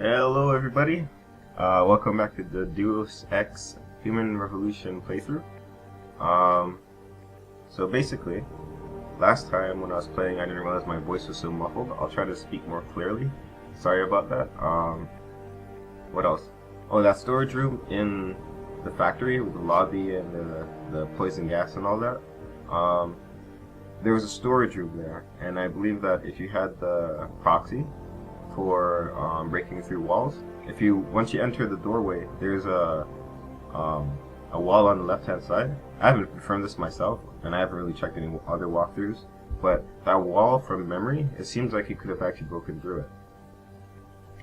Hello everybody, welcome back to the Deus Ex Human Revolution playthrough. So basically, last time when I was playing I didn't realize my voice was so muffled. I'll try to speak more clearly. Sorry about that. What else? Oh, that storage room in the factory with the lobby and the poison gas and all that. There was a storage room there, and I believe that if you had the proxy for breaking through walls, once you enter the doorway, there's a wall on the left-hand side. I haven't confirmed this myself, and I haven't really checked any other walkthroughs, but that wall, from memory, it seems like you could have actually broken through it.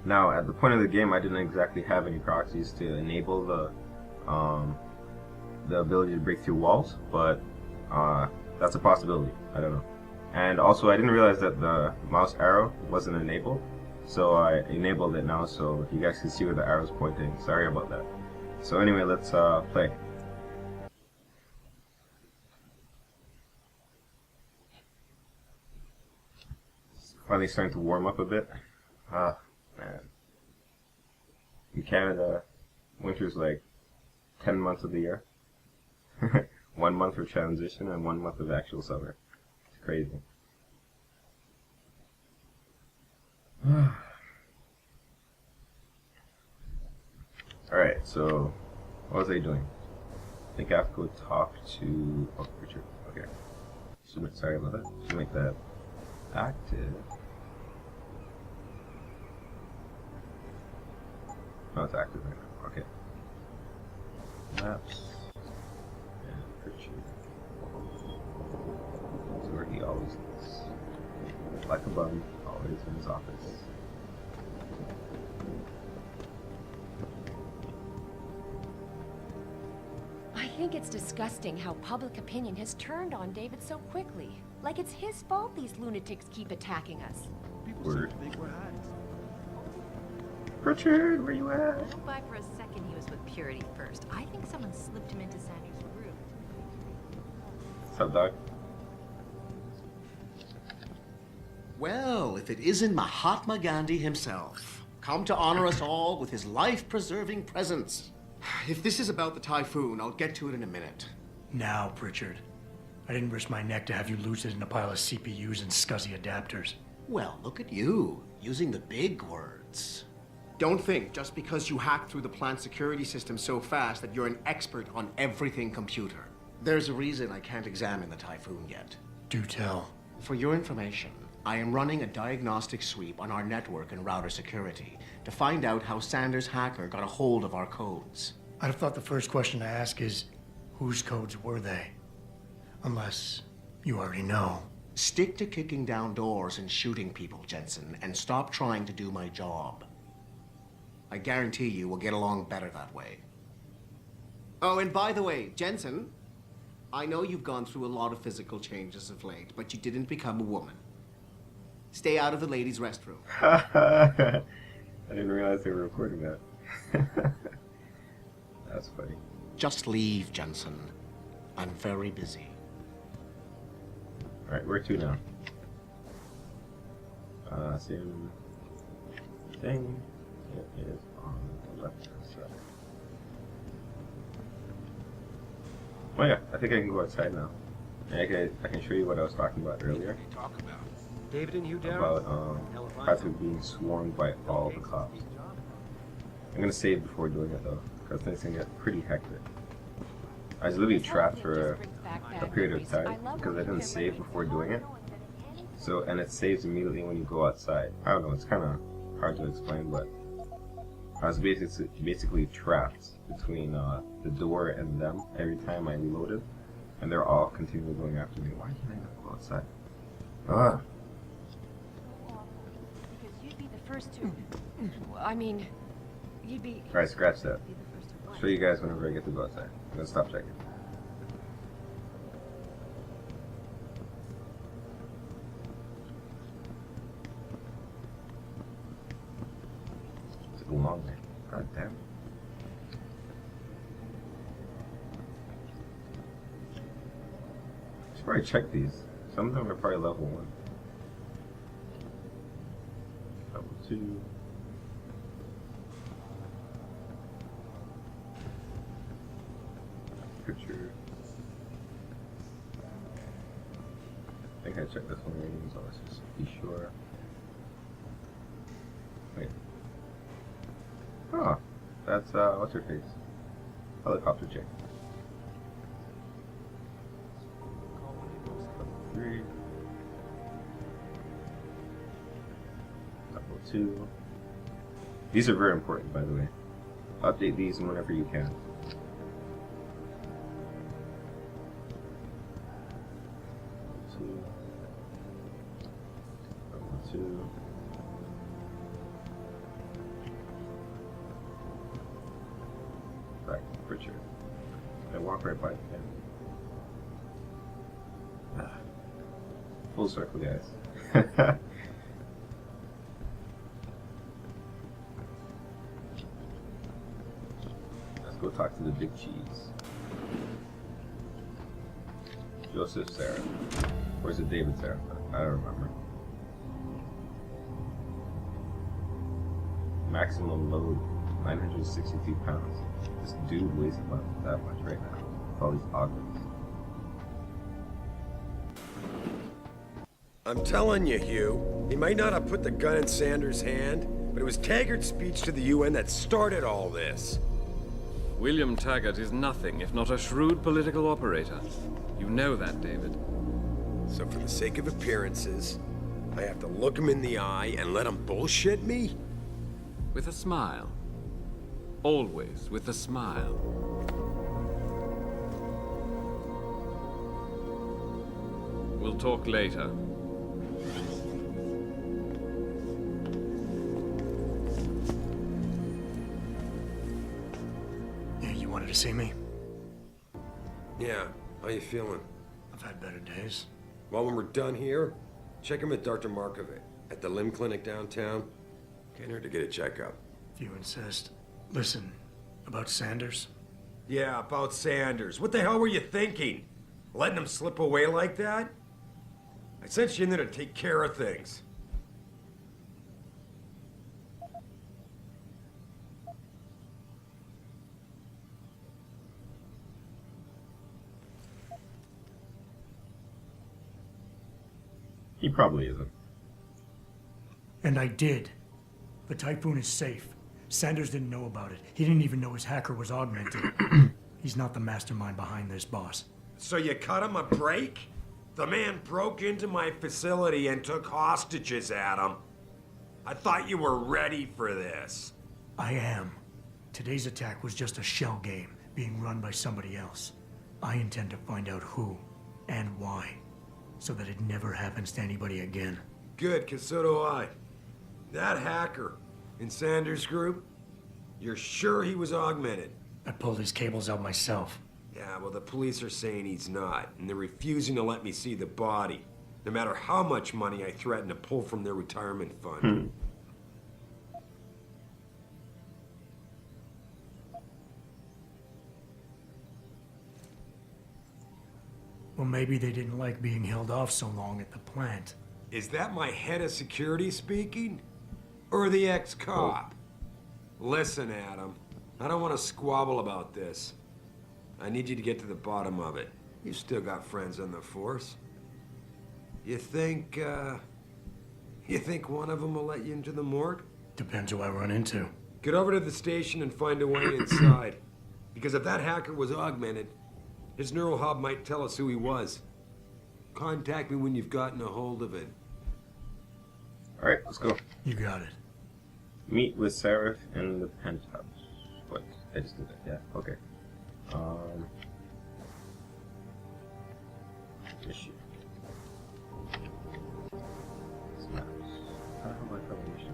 Now, at the point of the game, I didn't exactly have any proxies to enable the ability to break through walls, but that's a possibility. I don't know. And also, I didn't realize that the mouse arrow wasn't enabled, so I enabled it now so you guys can see where the arrow's pointing. Sorry about that. So anyway, let's play. It's finally starting to warm up a bit. Ah, man. In Canada, winter's like 10 months of the year. 1 month for transition and 1 month of actual summer. It's crazy. Alright, so what was I doing? I think I have to go talk to Richard. Okay. Sorry about that. Should make that active. No, it's active right now. Okay. Maps. That's where he always is. Like a bum, always in his office. I think it's disgusting how public opinion has turned on David so quickly. Like it's his fault these lunatics keep attacking us. Word. Richard, where you at? Don't buy for a second he was with Purity first. I think someone slipped him into Sanders' room. What's up, Doc? Well, if it isn't Mahatma Gandhi himself, come to honor us all with his life-preserving presence. If this is about the typhoon, I'll get to it in a minute. Now, Pritchard. I didn't risk my neck to have you lose it in a pile of CPUs and scuzzy adapters. Well, look at you, using the big words. Don't think just because you hacked through the plant security system so fast that you're an expert on everything computer. There's a reason I can't examine the typhoon yet. Do tell. For your information, I am running a diagnostic sweep on our network and router security to find out how Sanders' hacker got a hold of our codes. I'd have thought the first question to ask is, whose codes were they? Unless you already know. Stick to kicking down doors and shooting people, Jensen, and stop trying to do my job. I guarantee you we'll get along better that way. Oh, and by the way, Jensen, I know you've gone through a lot of physical changes of late, but you didn't become a woman. Stay out of the ladies' restroom. I didn't realize they were recording that. That's funny. Just leave, Jensen. I'm very busy. Alright, where to now? Same thing. It is on the left side. Oh yeah, I think I can go outside now. And I can show you what I was talking about earlier. David and you, Darren? About practically being swarmed by all the cops. I'm gonna save before doing it though, because things can get pretty hectic. I was literally trapped for a period of time because I didn't save before doing it. So, and it saves immediately when you go outside. I don't know, it's kind of hard to explain, but I was basically trapped between the door and them every time I reloaded, and they're all continually going after me. Why can't I not go outside? Ah. Because you'd be the first to... I mean, you'd be... Alright, scratch that. I'll show you guys whenever I get to go outside. I'm gonna stop checking. Took a long way. God damn. Should probably check these. Some of them are probably level 1. Level 2. Pritchard. I think I checked this one already, so let's just be sure. Wait. Oh, that's, what's her face? Helicopter chick. 3. Level 2. These are very important, by the way. Update these whenever you can. Level 2. Back to Pritchard. I walk right by him. Full circle, guys. Let's go talk to the big cheese. Joseph Sarif. Or is it David Sarif? I don't remember. Maximum load, 962 pounds. This dude weighs about that much right now. With all these augments. I'm telling you, Hugh, he might not have put the gun in Sanders' hand, but it was Taggart's speech to the UN that started all this. William Taggart is nothing if not a shrewd political operator. You know that, David. So for the sake of appearances, I have to look him in the eye and let him bullshit me? With a smile. Always with a smile. We'll talk later. Yeah, you wanted to see me? Yeah, how you feeling? I've had better days. Well, when we're done here, check him at Dr. Markovic at the limb clinic downtown. Can't hurt to get a checkup. If you insist. Listen, about Sanders? Yeah, about Sanders. What the hell were you thinking? Letting him slip away like that? I sent you in there to take care of things. He probably isn't. And I did. The Typhoon is safe. Sanders didn't know about it. He didn't even know his hacker was augmented. He's not the mastermind behind this, boss. So you cut him a break? The man broke into my facility and took hostages, Adam. I thought you were ready for this. I am. Today's attack was just a shell game being run by somebody else. I intend to find out who and why, so that it never happens to anybody again. Good, 'cause so do I. That hacker in Sanders' group, you're sure he was augmented? I pulled his cables out myself. Yeah, well, the police are saying he's not, and they're refusing to let me see the body, no matter how much money I threaten to pull from their retirement fund. Well, maybe they didn't like being held off so long at the plant. Is that my head of security speaking? Or the ex-cop? Listen, Adam, I don't want to squabble about this. I need you to get to the bottom of it. You've still got friends on the force. You think one of them will let you into the morgue? Depends who I run into. Get over to the station and find a way inside. Because if that hacker was augmented, his neural hub might tell us who he was. Contact me when you've gotten a hold of it. Alright, let's go. You got it. Meet with Sarif in the penthouse. What? I just did that, yeah, okay. Issue. Snaps. How the hell do I cover issue?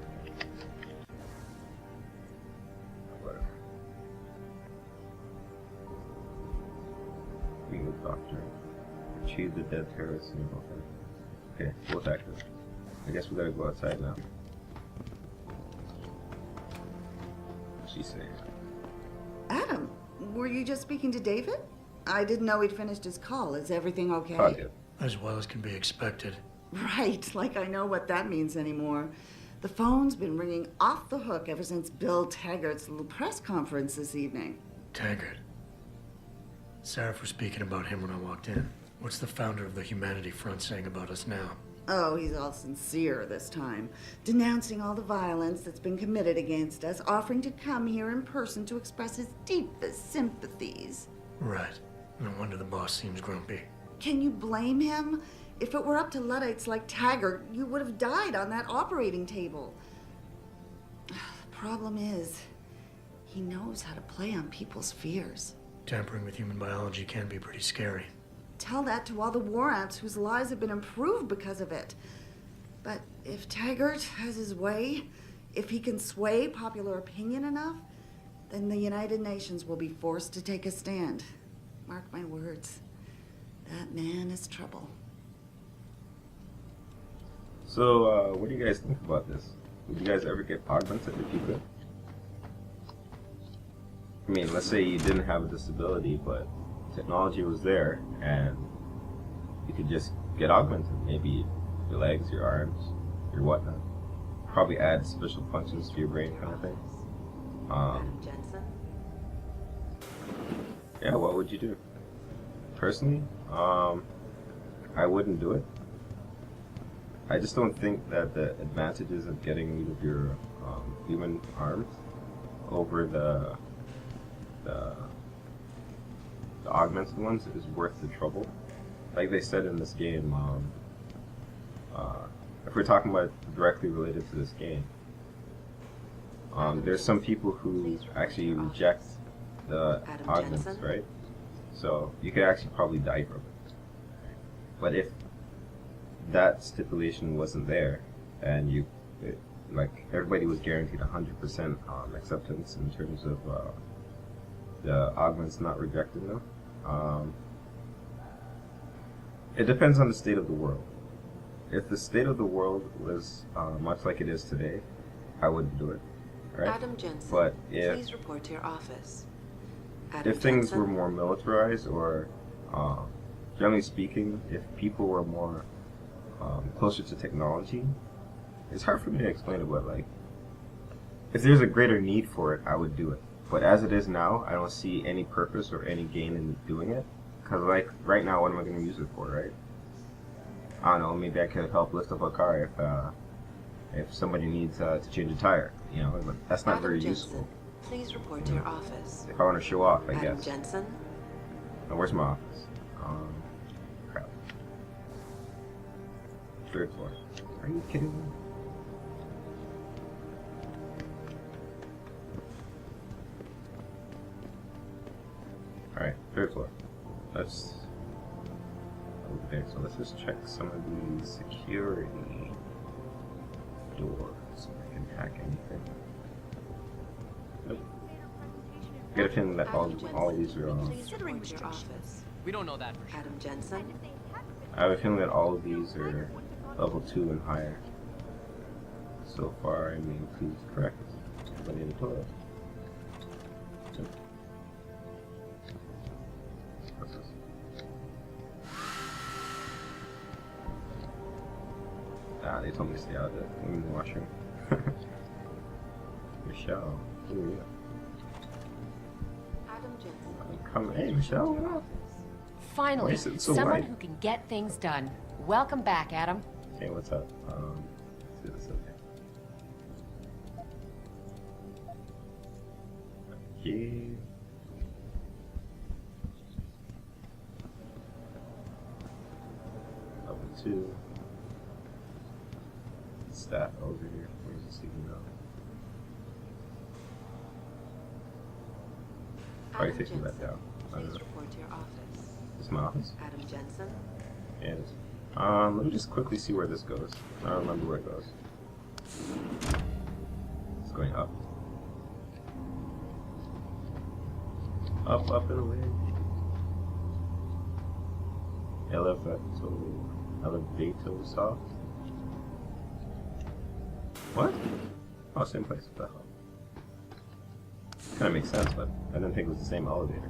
Whatever. Meet with Doctor. Retrieve the dead terrorist symbol. Okay, both active. I guess we gotta go outside now. What's she saying? Adam, were you just speaking to David? I didn't know he'd finished his call. Is everything okay? Oh, yeah. As well as can be expected. Right, like I know what that means anymore. The phone's been ringing off the hook ever since Bill Taggart's little press conference this evening. Taggart. Sarif was speaking about him when I walked in. What's the founder of the Humanity Front saying about us now? Oh, he's all sincere this time, denouncing all the violence that's been committed against us, offering to come here in person to express his deepest sympathies. Right. No wonder the boss seems grumpy. Can you blame him? If it were up to Luddites like Taggart, you would have died on that operating table. The problem is, he knows how to play on people's fears. Tampering with human biology can be pretty scary. Tell that to all the war amps whose lives have been improved because of it. But if Taggart has his way, if he can sway popular opinion enough, then the United Nations will be forced to take a stand. Mark my words. That man is trouble. So, what do you guys think about this? Would you guys ever get augmented if you could? I mean, let's say you didn't have a disability, but technology was there, and you could just get augmented. Maybe your legs, your arms, your whatnot. Probably add special functions to your brain, kind of thing. Yeah, what would you do? Personally, I wouldn't do it. I just don't think that the advantages of getting rid of your human arms over the augmented ones is worth the trouble. Like they said in this game, if we're talking about directly related to this game, there's some people who actually reject the augments, right? So you could actually probably die from it. But if that stipulation wasn't there, and like everybody was guaranteed 100% acceptance in terms of the augments not rejecting them. It depends on the state of the world. If the state of the world was much like it is today, I wouldn't do it, right? Adam Jensen, but if, please report to your office. Adam if things Jensen. were more militarized, or generally speaking, if people were more closer to technology, it's hard for me to explain it, but like, if there's a greater need for it, I would do it. But as it is now, I don't see any purpose or any gain in doing it. Because like, right now, what am I going to use it for, right? I don't know, maybe I could help lift up a car if somebody needs to change a tire, you know, but that's not Adam very Jensen, useful. please report to your office. If I want to show off, I Adam guess. Jensen, Now, where's my office? Crap. 3rd floor. Are you kidding me? Alright, 3rd floor. Let's okay, so let's just check some of the security doors if I can hack anything. Nope. I get a feeling that all these are please report to your office. We don't know that for sure. Adam Jensen, I have a feeling that all of these are level 2 and higher. So far, I mean, please correct. But in the toilet. What's this? Ah, they told me to stay out of the women's washroom. Michelle, who are you? Adam Jensen. Come, hey, Michelle, what up? Finally, Why is it so someone white? who can get things done. Welcome back, Adam. Hey, what's up? See this okay. Okay. Level 2. Staff over here. Where's the signal? Probably Adam taking that Jensen, down. I don't please know. report to your office. This is my office? Adam Jensen, Yeah, it is. Let me just quickly see where this goes. I don't remember where it goes. It's going up. Up, up, and away. Elevato soft. What? Oh, same place. What the hell? Kind of makes sense, but I didn't think it was the same elevator.